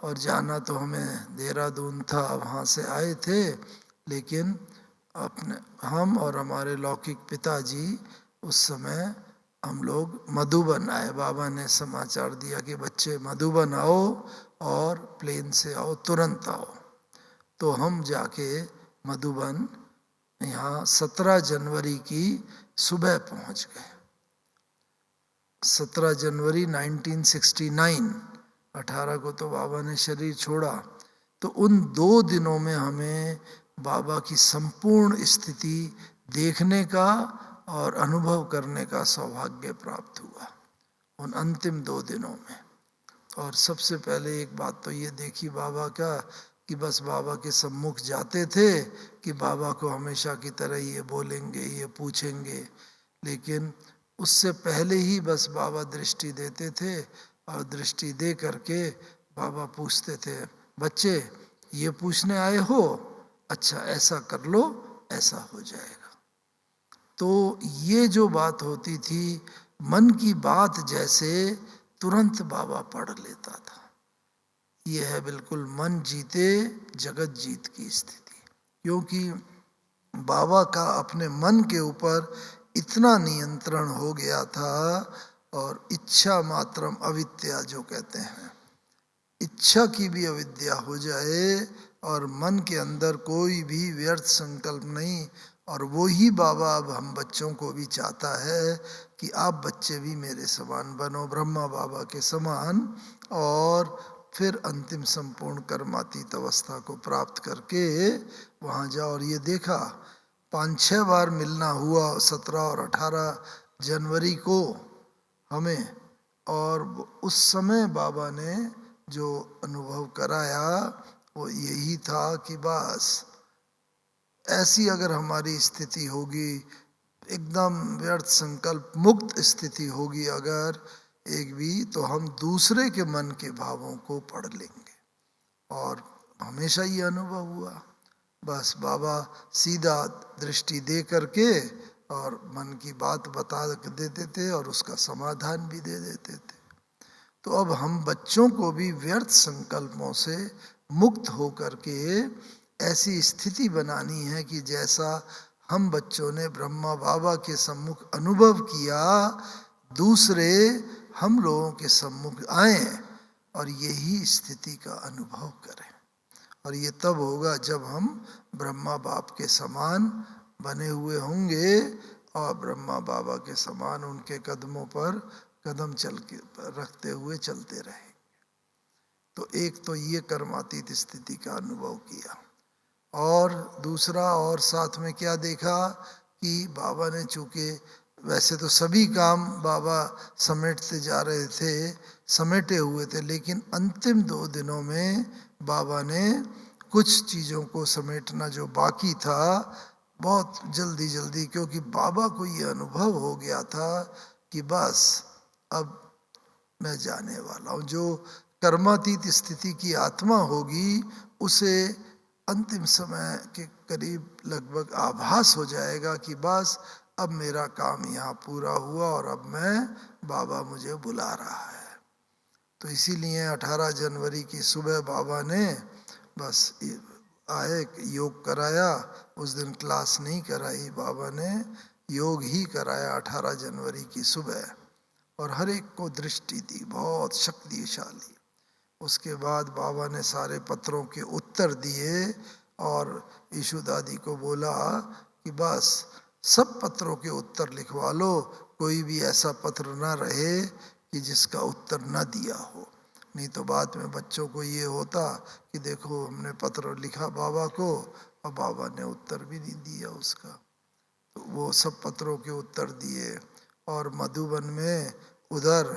Speaker 1: और जाना तो हमें देहरादून था, वहाँ से आए थे, लेकिन अपने हम और हमारे लौकिक पिताजी उस समय हम लोग मधुबन आए। बाबा ने समाचार दिया कि बच्चे मधुबन आओ और प्लेन से आओ, तुरंत आओ। तो हम जाके मधुबन यहाँ 17 जनवरी की सुबह पहुँच गए। 17 जनवरी 1969, 18 को तो बाबा ने शरीर छोड़ा। तो उन 2 दिनों में हमें बाबा की संपूर्ण स्थिति देखने का और अनुभव करने का सौभाग्य प्राप्त हुआ उन अंतिम 2 दिनों में। और सबसे पहले एक बात तो ये देखी बाबा का कि बस बाबा के सम्मुख जाते थे कि बाबा को हमेशा की तरह ये बोलेंगे, ये पूछेंगे, लेकिन उससे पहले ही बस बाबा दृष्टि देते थे, और दृष्टि दे करके बाबा पूछते थे, बच्चे ये पूछने आए हो, अच्छा ऐसा कर लो, ऐसा हो जाएगा। तो ये जो बात होती थी, मन की बात जैसे तुरंत बाबा पढ़ लेता था। ये है बिल्कुल मन जीते जगत जीत की स्थिति, क्योंकि बाबा का अपने मन के ऊपर इतना नियंत्रण हो गया था। और इच्छा मात्रम अविद्या जो कहते हैं, इच्छा की भी अविद्या हो जाए और मन के अंदर कोई भी व्यर्थ संकल्प नहीं। और वो ही बाबा अब हम बच्चों को भी चाहता है कि आप बच्चे भी मेरे समान बनो, ब्रह्मा बाबा के समान, और फिर अंतिम संपूर्ण कर्मातीत अवस्था को प्राप्त करके वहाँ जाओ। और ये देखा 5-6 बार मिलना हुआ 17 और 18 जनवरी को हमें, और उस समय बाबा ने जो अनुभव कराया वो यही था कि बस ऐसी अगर हमारी स्थिति होगी, एकदम व्यर्थ संकल्प मुक्त स्थिति होगी अगर एक भी, तो हम दूसरे के मन के भावों को पढ़ लेंगे। और हमेशा ये अनुभव हुआ, बस बाबा सीधा दृष्टि दे करके और मन की बात बता देते थे और उसका समाधान भी दे देते थे। तो अब हम बच्चों को भी व्यर्थ संकल्पों से मुक्त होकर के ऐसी स्थिति बनानी है कि जैसा हम बच्चों ने ब्रह्मा बाबा के सम्मुख अनुभव किया, दूसरे हम लोगों के सम्मुख आए और यही स्थिति का अनुभव करें। और ये तब होगा जब हम ब्रह्मा बाप के समान बने हुए होंगे और ब्रह्मा बाबा के समान उनके कदमों पर कदम चल के रखते हुए चलते रहे। तो एक तो ये कर्मातीत स्थिति का अनुभव किया, और दूसरा और साथ में क्या देखा कि बाबा ने चूंकि वैसे तो सभी काम बाबा समेटते जा रहे थे, समेटे हुए थे, लेकिन अंतिम 2 दिनों में बाबा ने कुछ चीज़ों को समेटना जो बाकी था बहुत जल्दी जल्दी, क्योंकि बाबा को ये अनुभव हो गया था कि बस अब मैं जाने वाला हूँ। जो कर्मातीत स्थिति की आत्मा होगी उसे अंतिम समय के करीब लगभग आभास हो जाएगा कि बस अब मेरा काम यहाँ पूरा हुआ और अब मैं बाबा मुझे बुला रहा है। तो इसीलिए 18 जनवरी की सुबह बाबा ने बस आए, योग कराया। उस दिन क्लास नहीं कराई, बाबा ने योग ही कराया 18 जनवरी की सुबह, और हर एक को दृष्टि दी, बहुत शक्तिशाली। उसके बाद बाबा ने सारे पत्रों के उत्तर दिए और यीशु दादी को बोला कि बस सब पत्रों के उत्तर लिखवा लो, कोई भी ऐसा पत्र ना रहे कि जिसका उत्तर न दिया हो, नहीं तो बाद में बच्चों को ये होता कि देखो हमने पत्र लिखा बाबा को और बाबा ने उत्तर भी नहीं दिया उसका। तो वो सब पत्रों के उत्तर दिए। और मधुबन में उधर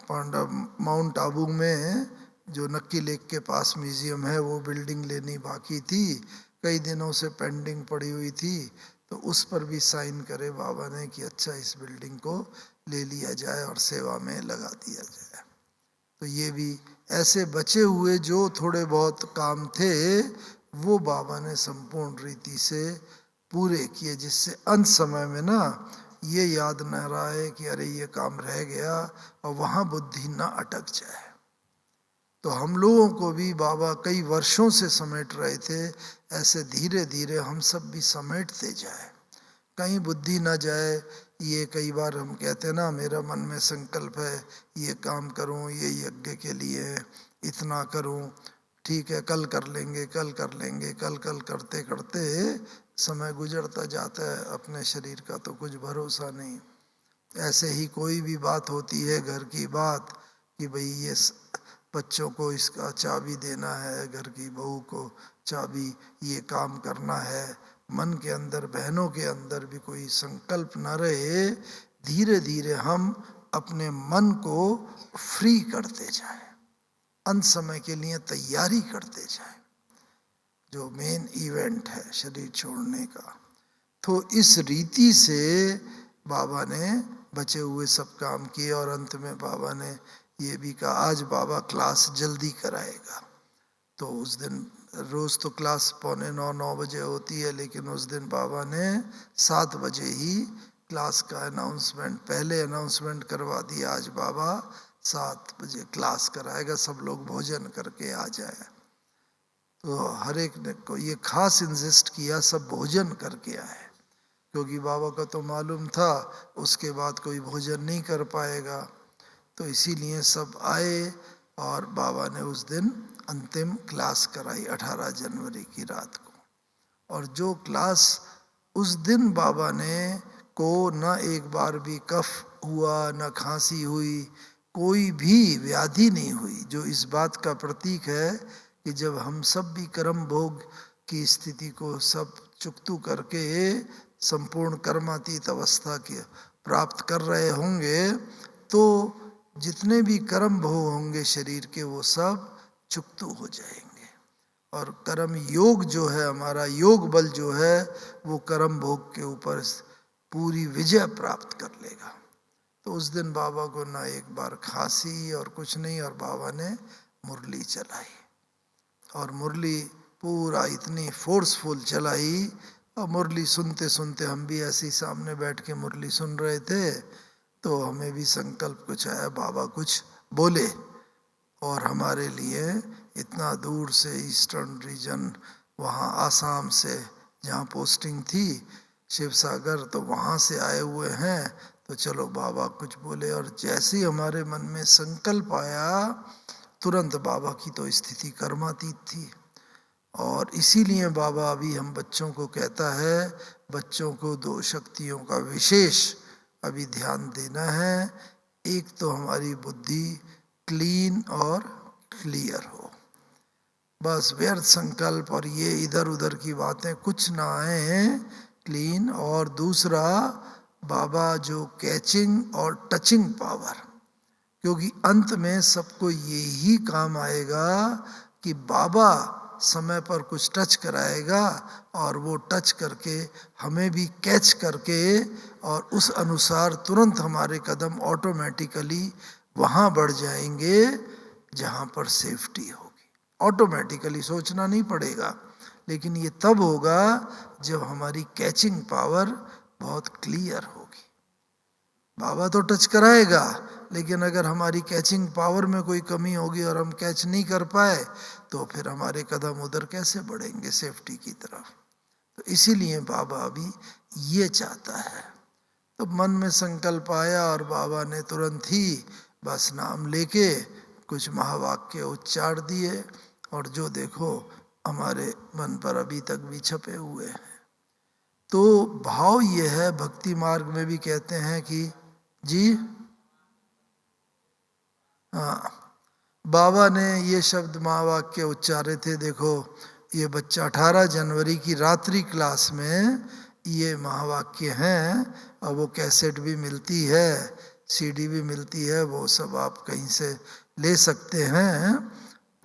Speaker 1: पांडव माउंट आबू में जो नक्की लेक के पास म्यूजियम है, वो बिल्डिंग लेनी बाकी थी, कई दिनों से पेंडिंग पड़ी हुई थी, तो उस पर भी साइन करे बाबा ने कि अच्छा इस बिल्डिंग को ले लिया जाए और सेवा में लगा दिया जाए। तो ये भी ऐसे बचे हुए जो थोड़े बहुत काम थे वो बाबा ने संपूर्ण रीति से पूरे किए, जिससे अंत समय में ना ये याद न रहे कि अरे ये काम रह गया, और वहाँ बुद्धि ना अटक जाए। तो हम लोगों को भी बाबा कई वर्षों से समेट रहे थे, ऐसे धीरे धीरे हम सब भी समेटते जाए, कहीं बुद्धि ना जाए। ये कई बार हम कहते हैं ना, मेरा मन में संकल्प है ये काम करूं, ये यज्ञ के लिए इतना करूं, ठीक है कल कर लेंगे, कल कर लेंगे, कल कल करते करते समय गुजरता जाता है, अपने शरीर का तो कुछ भरोसा नहीं। ऐसे ही कोई भी बात होती है, घर की बात, कि भाई ये बच्चों को इसका चाबी देना है, घर की बहू को चाबी, ये काम करना है, मन के अंदर बहनों के अंदर भी कोई संकल्प न रहे, धीरे धीरे हम अपने मन को फ्री करते जाएं, अंत समय के लिए तैयारी करते जाएं, जो मेन इवेंट है शरीर छोड़ने का। तो इस रीति से बाबा ने बचे हुए सब काम किए, और अंत में बाबा ने ये भी कहा आज बाबा क्लास जल्दी कराएगा। तो उस दिन रोज़ तो क्लास 8:45-9 बजे होती है, लेकिन उस दिन बाबा ने 7 बजे ही क्लास का अनाउंसमेंट, पहले अनाउंसमेंट करवा दिया, आज बाबा 7 बजे क्लास कराएगा, सब लोग भोजन करके आ जाए। तो हर एक ने को ये खास इंसिस्ट किया सब भोजन करके आए, क्योंकि बाबा का तो मालूम था उसके बाद कोई भोजन नहीं कर पाएगा। तो इसीलिए सब आए और बाबा ने उस दिन अंतिम क्लास कराई 18 जनवरी की रात को। और जो क्लास उस दिन बाबा ने को न एक बार भी कफ हुआ, न खांसी हुई, कोई भी व्याधि नहीं हुई, जो इस बात का प्रतीक है कि जब हम सब भी कर्म भोग की स्थिति को सब चुकतू करके संपूर्ण कर्मातीत अवस्था के प्राप्त कर रहे होंगे, तो जितने भी कर्म भोग होंगे शरीर के वो सब चुकतू हो जाएंगे, और कर्म योग जो है हमारा, योग बल जो है वो कर्म भोग के ऊपर पूरी विजय प्राप्त कर लेगा। तो उस दिन बाबा को ना एक बार खांसी और कुछ नहीं, और बाबा ने मुरली चलाई, और मुरली पूरा इतनी फोर्सफुल चलाई, और मुरली सुनते सुनते हम भी ऐसे ही सामने बैठ के मुरली सुन रहे थे, तो हमें भी संकल्प कुछ आया बाबा कुछ बोले। और हमारे लिए इतना दूर से ईस्टर्न रीजन, वहाँ आसाम से जहाँ पोस्टिंग थी शिवसागर, तो वहाँ से आए हुए हैं, तो चलो बाबा कुछ बोले। और जैसे ही हमारे मन में संकल्प आया, तुरंत बाबा की तो स्थिति कर्मातीत थी, और इसीलिए बाबा अभी हम बच्चों को कहता है, बच्चों को दो शक्तियों का विशेष अभी ध्यान देना है। एक तो हमारी बुद्धि क्लीन और क्लियर हो, बस व्यर्थ संकल्प और ये इधर उधर की बातें कुछ ना आए, क्लीन। और दूसरा बाबा जो कैचिंग और टचिंग पावर, क्योंकि अंत में सबको यही काम आएगा कि बाबा समय पर कुछ टच कराएगा और वो टच करके हमें भी कैच करके और उस अनुसार तुरंत हमारे कदम ऑटोमेटिकली वहाँ बढ़ जाएंगे जहाँ पर सेफ्टी होगी। ऑटोमेटिकली सोचना नहीं पड़ेगा, लेकिन ये तब होगा जब हमारी कैचिंग पावर बहुत क्लियर होगी। बाबा तो टच कराएगा, लेकिन अगर हमारी कैचिंग पावर में कोई कमी होगी और हम कैच नहीं कर पाए तो फिर हमारे कदम उधर कैसे बढ़ेंगे सेफ्टी की तरफ। तो इसीलिए बाबा अभी ये चाहता है। तो मन में संकल्प आया और बाबा ने तुरंत ही बस नाम लेके कुछ महावाक्य उच्चार दिए, और जो देखो हमारे मन पर अभी तक भी छपे हुए हैं। तो भाव ये है, भक्ति मार्ग में भी कहते हैं कि जी हाँ, बाबा ने ये शब्द महावाक्य उच्चारे थे। देखो ये बच्चा 18 जनवरी की रात्रि क्लास में ये महावाक्य हैं, और वो कैसेट भी मिलती है, सीडी भी मिलती है, वो सब आप कहीं से ले सकते हैं।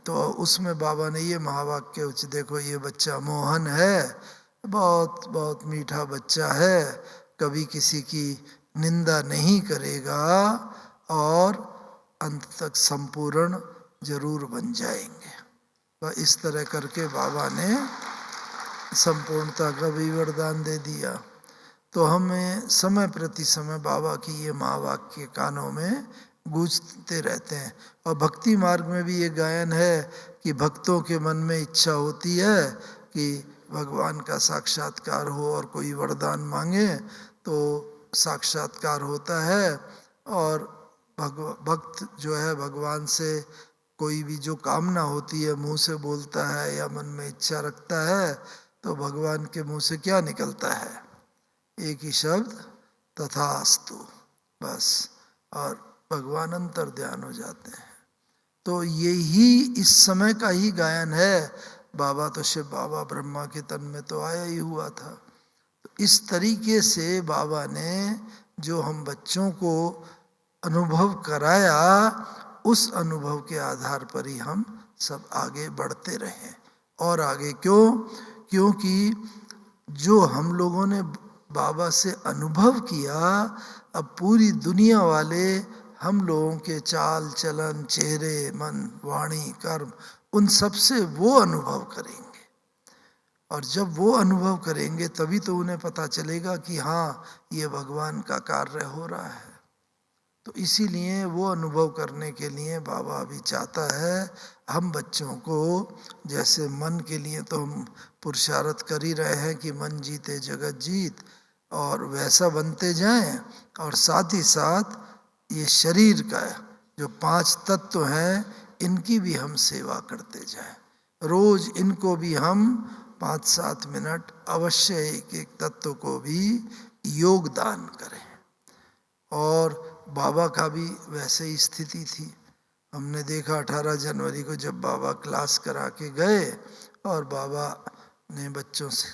Speaker 1: तो उसमें बाबा ने ये महावाक्य देखो ये बच्चा मोहन है, बहुत बहुत मीठा बच्चा है, कभी किसी की निंदा नहीं करेगा और अंत तक संपूर्ण जरूर बन जाएंगे। तो इस तरह करके बाबा ने संपूर्णता का भी वरदान दे दिया। तो हमें समय प्रति समय बाबा की ये महावाक्य कानों में गूंजते रहते हैं। और भक्ति मार्ग में भी ये गायन है कि भक्तों के मन में इच्छा होती है कि भगवान का साक्षात्कार हो और कोई वरदान मांगे तो साक्षात्कार होता है। और भक्त जो है भगवान से कोई भी जो कामना होती है मुंह से बोलता है या मन में इच्छा रखता है, तो भगवान के मुंह से क्या निकलता है? एक ही शब्द तथास्तु, बस, और भगवान अंतर ध्यान हो जाते हैं। तो यही इस समय का ही गायन है। बाबा तो शिव बाबा ब्रह्मा के तन में तो आया ही हुआ था। तो इस तरीके से बाबा ने जो हम बच्चों को अनुभव कराया, उस अनुभव के आधार पर ही हम सब आगे बढ़ते रहे। और आगे क्यों? क्योंकि जो हम लोगों ने बाबा से अनुभव किया, अब पूरी दुनिया वाले हम लोगों के चाल चलन, चेहरे, मन, वाणी, कर्म, उन सब से वो अनुभव करेंगे। और जब वो अनुभव करेंगे तभी तो उन्हें पता चलेगा कि हाँ ये भगवान का कार्य हो रहा है। तो इसीलिए वो अनुभव करने के लिए बाबा अभी चाहता है हम बच्चों को, जैसे मन के लिए तो हम पुरुषार्थ कर ही रहे हैं कि मन जीते जगत जीत, और वैसा बनते जाएं, और साथ ही साथ ये शरीर का जो 5 तत्व हैं इनकी भी हम सेवा करते जाएं। रोज इनको भी हम 5-7 मिनट अवश्य एक एक तत्व को भी योगदान करें। और बाबा का भी वैसे ही स्थिति थी। हमने देखा 18 जनवरी को जब बाबा क्लास करा के गए और बाबा ने बच्चों से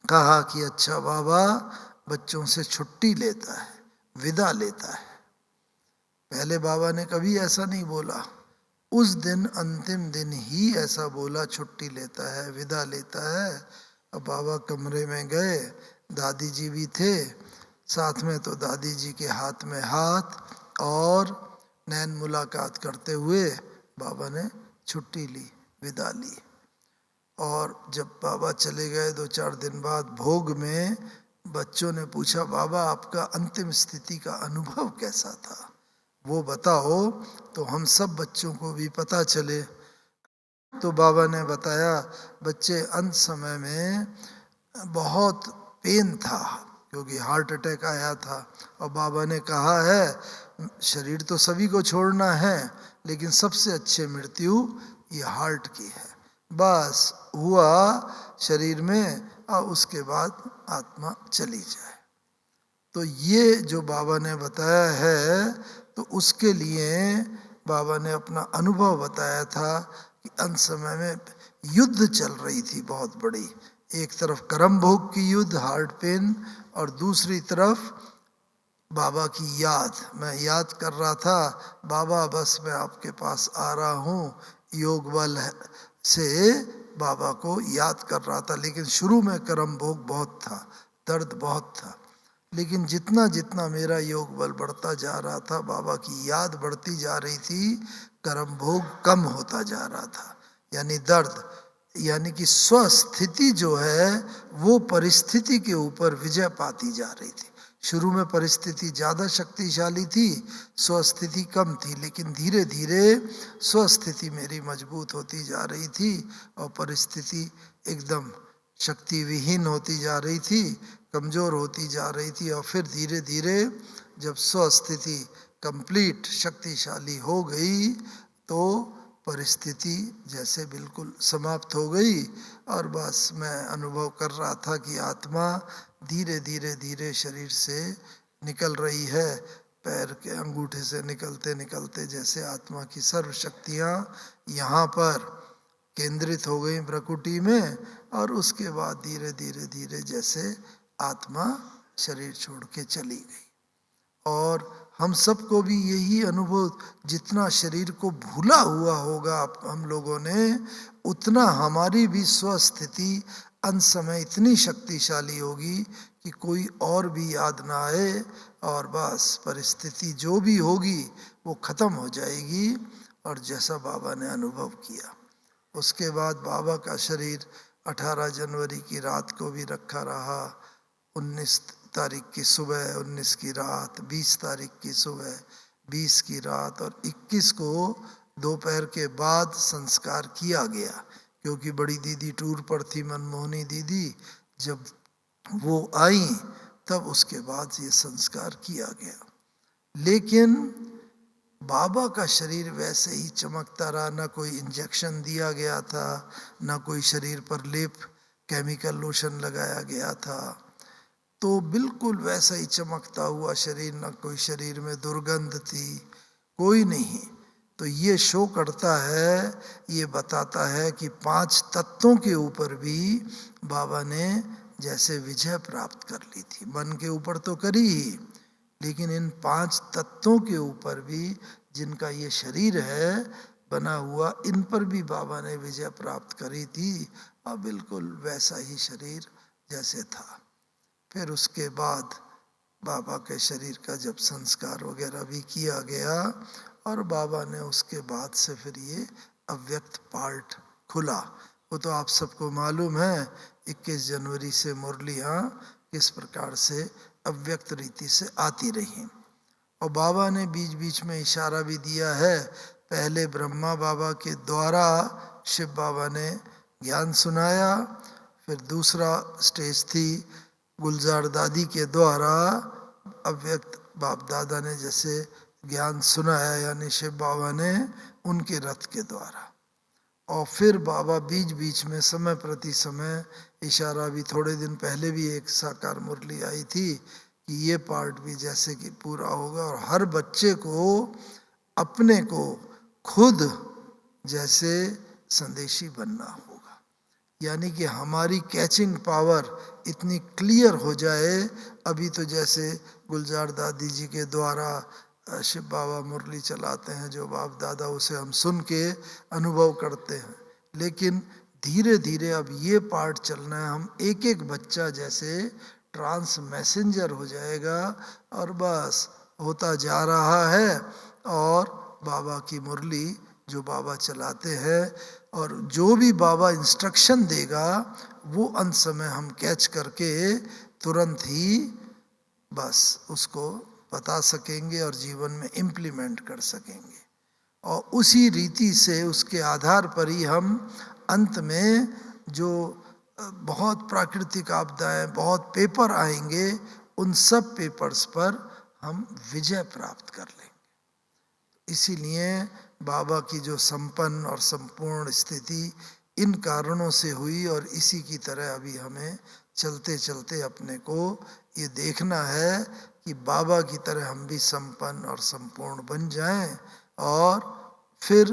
Speaker 1: कहा कि अच्छा बाबा बच्चों से छुट्टी लेता है, विदा लेता है। पहले बाबा ने कभी ऐसा नहीं बोला, उस दिन अंतिम दिन ही ऐसा बोला, छुट्टी लेता है, विदा लेता है। अब बाबा कमरे में गए, दादी जी भी थे साथ में, तो दादी जी के हाथ में हाथ और नैन मुलाकात करते हुए बाबा ने छुट्टी ली, विदा ली। और जब बाबा चले गए 2-4 दिन बाद भोग में बच्चों ने पूछा, बाबा आपका अंतिम स्थिति का अनुभव कैसा था, वो बताओ तो हम सब बच्चों को भी पता चले। तो बाबा ने बताया, बच्चे अंत समय में बहुत पेन था क्योंकि हार्ट अटैक आया था। और बाबा ने कहा है शरीर तो सभी को छोड़ना है, लेकिन सबसे अच्छी मृत्यु ये हार्ट की है। बस हुआ शरीर में और उसके बाद आत्मा चली जाए। तो ये जो बाबा ने बताया है, तो उसके लिए बाबा ने अपना अनुभव बताया था कि अंत समय में युद्ध चल रही थी बहुत बड़ी। एक तरफ कर्म भोग की युद्ध, हार्ट पेन, और दूसरी तरफ बाबा की याद। मैं याद कर रहा था, बाबा बस मैं आपके पास आ रहा हूँ, योग बल से बाबा को याद कर रहा था। लेकिन शुरू में कर्म भोग बहुत था, दर्द बहुत था। लेकिन जितना जितना मेरा योग बल बढ़ता जा रहा था, बाबा की याद बढ़ती जा रही थी, कर्म भोग कम होता जा रहा था। यानी दर्द, यानी कि स्वस्थिति जो है वो परिस्थिति के ऊपर विजय पाती जा रही थी। शुरू में परिस्थिति ज़्यादा शक्तिशाली थी, स्वस्थिति कम थी, लेकिन धीरे धीरे स्वस्थिति मेरी मजबूत होती जा रही थी और परिस्थिति एकदम शक्ति विहीन होती जा रही थी, कमज़ोर होती जा रही थी। और फिर धीरे धीरे जब स्वस्थिति कंप्लीट शक्तिशाली हो गई तो परिस्थिति जैसे बिल्कुल समाप्त हो गई। और बस मैं अनुभव कर रहा था कि आत्मा धीरे धीरे धीरे शरीर से निकल रही है, पैर के अंगूठे से निकलते निकलते जैसे आत्मा की सर्व शक्तियाँ यहाँ पर केंद्रित हो गई प्रकृति में, और उसके बाद धीरे धीरे धीरे जैसे आत्मा शरीर छोड़ के चली गई। और हम सबको भी यही अनुभव, जितना शरीर को भूला हुआ होगा हम लोगों ने, उतना हमारी भी स्वस्थिति अंत समय इतनी शक्तिशाली होगी कि कोई और भी याद ना आए, और बस परिस्थिति जो भी होगी वो खत्म हो जाएगी। और जैसा बाबा ने अनुभव किया, उसके बाद बाबा का शरीर 18 जनवरी की रात को भी रखा रहा, 19 तारीख की सुबह, 19 की रात, 20 तारीख की सुबह, 20 की रात और 21 को दोपहर के बाद संस्कार किया गया। क्योंकि बड़ी दीदी टूर पर थी, मनमोहनी दीदी, जब वो आई तब उसके बाद ये संस्कार किया गया। लेकिन बाबा का शरीर वैसे ही चमकता रहा, ना कोई इंजेक्शन दिया गया था, ना कोई शरीर पर लेप केमिकल लोशन लगाया गया था, तो बिल्कुल वैसा ही चमकता हुआ शरीर, ना कोई शरीर में दुर्गंध थी, कोई नहीं। तो ये शो करता है, ये बताता है कि 5 तत्वों के ऊपर भी बाबा ने जैसे विजय प्राप्त कर ली थी। मन के ऊपर तो करी ही, लेकिन इन 5 तत्वों के ऊपर भी, जिनका ये शरीर है बना हुआ, इन पर भी बाबा ने विजय प्राप्त करी थी, और बिल्कुल वैसा ही शरीर जैसे था। फिर उसके बाद बाबा के शरीर का जब संस्कार वगैरह भी किया गया, और बाबा ने उसके बाद से फिर ये अव्यक्त पार्ट खुला। वो तो आप सबको मालूम है, 21 जनवरी से मुरलियाँ किस प्रकार से अव्यक्त रीति से आती रही। और बाबा ने बीच बीच में इशारा भी दिया है, पहले ब्रह्मा बाबा के द्वारा शिव बाबा ने ज्ञान सुनाया, फिर दूसरा स्टेज थी गुलजार दादी के द्वारा अव्यक्त बाप दादा ने जैसे ज्ञान सुनाया, यानी शिव बाबा ने उनके रथ के द्वारा। और फिर बाबा बीच बीच में समय प्रति समय इशारा भी, थोड़े दिन पहले भी एक साकार मुरली आई थी कि ये पार्ट भी जैसे कि पूरा होगा, और हर बच्चे को अपने को खुद जैसे संदेशी बनना होगा। यानी कि हमारी कैचिंग पावर इतनी क्लियर हो जाए। अभी तो जैसे गुलजार दादी जी के द्वारा शिव बाबा मुरली चलाते हैं, जो बाप दादा, उसे हम सुन के अनुभव करते हैं, लेकिन धीरे धीरे अब ये पार्ट चलना है, हम एक एक बच्चा जैसे ट्रांस मैसेंजर हो जाएगा, और बस होता जा रहा है। और बाबा की मुरली जो बाबा चलाते हैं, और जो भी बाबा इंस्ट्रक्शन देगा वो अंत समय हम कैच करके तुरंत ही बस उसको बता सकेंगे और जीवन में इम्प्लीमेंट कर सकेंगे। और उसी रीति से, उसके आधार पर ही हम अंत में जो बहुत प्राकृतिक आपदाएं, बहुत पेपर आएंगे, उन सब पेपर्स पर हम विजय प्राप्त कर लेंगे। इसीलिए बाबा की जो संपन्न और संपूर्ण स्थिति इन कारणों से हुई और इसी की तरह अभी हमें चलते चलते अपने को ये देखना है कि बाबा की तरह हम भी संपन्न और संपूर्ण बन जाएं और फिर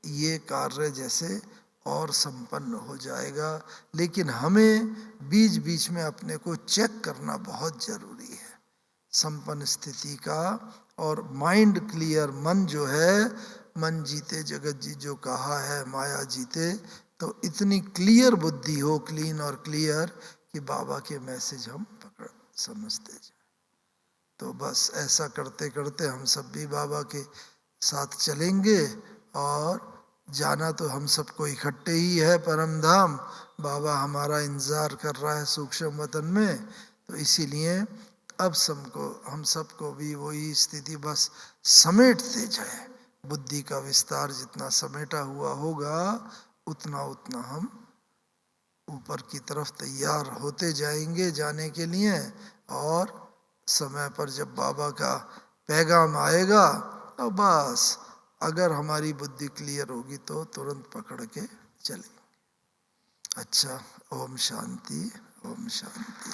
Speaker 1: ये कार्य जैसे और संपन्न हो जाएगा। लेकिन हमें बीच बीच में अपने को चेक करना बहुत जरूरी है संपन्न स्थिति का। और माइंड क्लियर, मन जो है, मन जीते जगत जी जो कहा है, माया जीते, तो इतनी क्लियर बुद्धि हो, क्लीन और क्लियर, कि बाबा के मैसेज हम पकड़ समझते जाए। तो बस ऐसा करते करते हम सब भी बाबा के साथ चलेंगे और जाना तो हम सबको इकट्ठे ही है परम धाम। बाबा हमारा इंतजार कर रहा है सूक्ष्म वतन में। तो इसीलिए अब हम सबको भी वही स्थिति बस समेटते जाए। बुद्धि का विस्तार जितना समेटा हुआ होगा उतना उतना हम ऊपर की तरफ तैयार होते जाएंगे जाने के लिए। और समय पर जब बाबा का पैगाम आएगा तो बस अगर हमारी बुद्धि क्लियर होगी तो तुरंत पकड़ के चलेंगे। अच्छा, ओम शांति, ओम शांति।